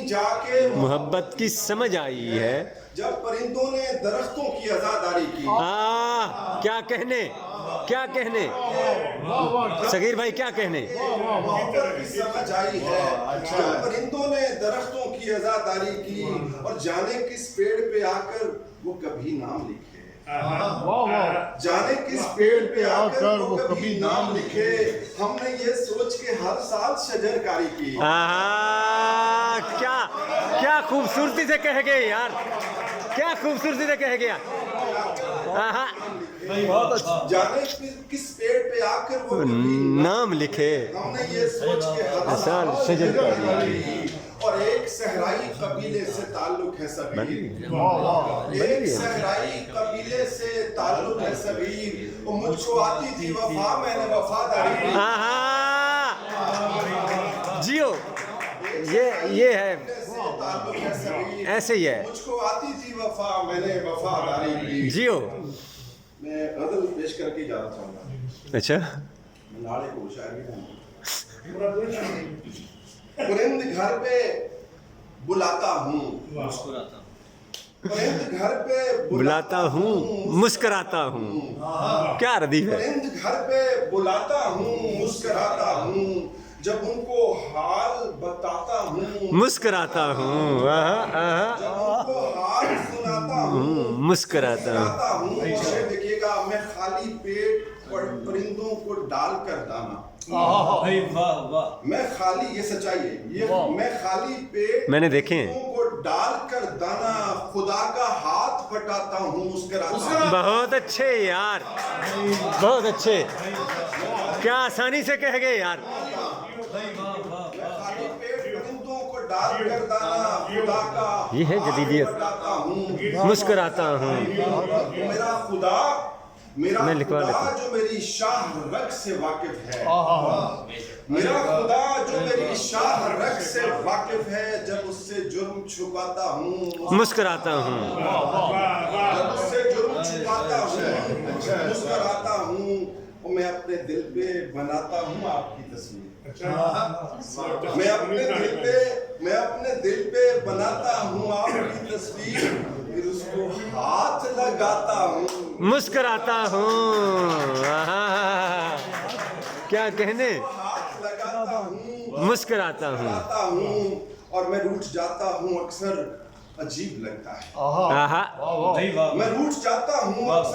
کہیں جا کے محبت کی سمجھ آئی ہے، جب پرندوں نے درختوں کی عزاداری کی. کیا کہنے، کیا کہنے صغیر بھائی، کیا کہنے. محبت کی سمجھ آئی ہے جب پرندوں نے درختوں کی عزاداری کی، اور جانے کس پیڑ پہ آ کر وہ کبھی نام لکھے. جانے کس پیڑ پہ آ کر وہ کبھی نام لکھے. ہم نے یہ سوچ کے ہر سال شجر کاری کی. کیا خوبصورتی سے کہہ گئے یار، کیا خوبصورتی سے کہہ گیا. جانے کس پیڑ پہ آ کر وہ کبھی نام لکھے. ہم نے یہ سوچ کے ہر سال شجر کاری کی. اور ایک صحرائی قبیلے سے تعلق ہے سبیر. ایک صحرائی قبیلے سے تعلق ہے سبیر. مجھ کو آتی تھی وفا، میں نے وفاداری کی. جیو، یہ ہے، تعلق ہے سبیر. ایسے ہی ہے. مجھ کو آتی تھی وفا، میں نے وفاداری کی. جیو. میں غزل پیش کر کے جانا چاہوں گا. اچھا، میں ناڑے کو شاعری ہوں. پرند گھر پہ بلاتا ہوں، پرند گھر پہ بلاتا ہوں، مسکراتا ہوں. کیا ردیف ہے. پرند گھر پہ بلاتا ہوں، مسکراتا ہوں. جب ان کو حال بتاتا ہوں، مسکراتا ہوں. جب ان کو حال سناتا ہوں، مسکراتا ہوں. دیکھیے گا، میں خالی پیٹ پرندوں کو ڈال کر دانا. میں خالی، یہ سچائی ہے، میں خالی پیٹ میں نے دیکھے ہیں. پرندوں کو ڈال کر دانا خدا کا ہاتھ بٹاتا ہوں، مسکراتا ہوں. بہت اچھے یار، بہت اچھے. کیا آسانی سے کہہ گئے یار. خالی پیٹ پرندوں کو ڈال کر دانا خدا کا یہ ہے جدیدیت. بٹاتا ہوں، مسکراتا ہوں. میرا خدا، میرا میں لکھوا لیتا خدا ہوں. جو میری شاہ رگ سے واقف ہے. میرا خدا جو میری شاہ رگ سے واقف ہے. جب اس سے جرم چھپاتا ہوں، مسکراتا ہوں. جب اس سے جرم چھپاتا ہوں، مسکراتا ہوں. اور میں اپنے دل پہ بناتا ہوں آپ کی تصویر. میں اپنے دل پہ بناتا ہوں آپ کی تصویر. پھر اس کو ہاتھ لگاتا ہوں، مسکراتا ہوں. کیا کہنے. ہاتھ لگاتا ہوں، مسکراتا ہوں. اور میں روٹھ جاتا ہوں، اکثر عجیب لگتا ہے. میں روٹھ جاتا ہوں اکثر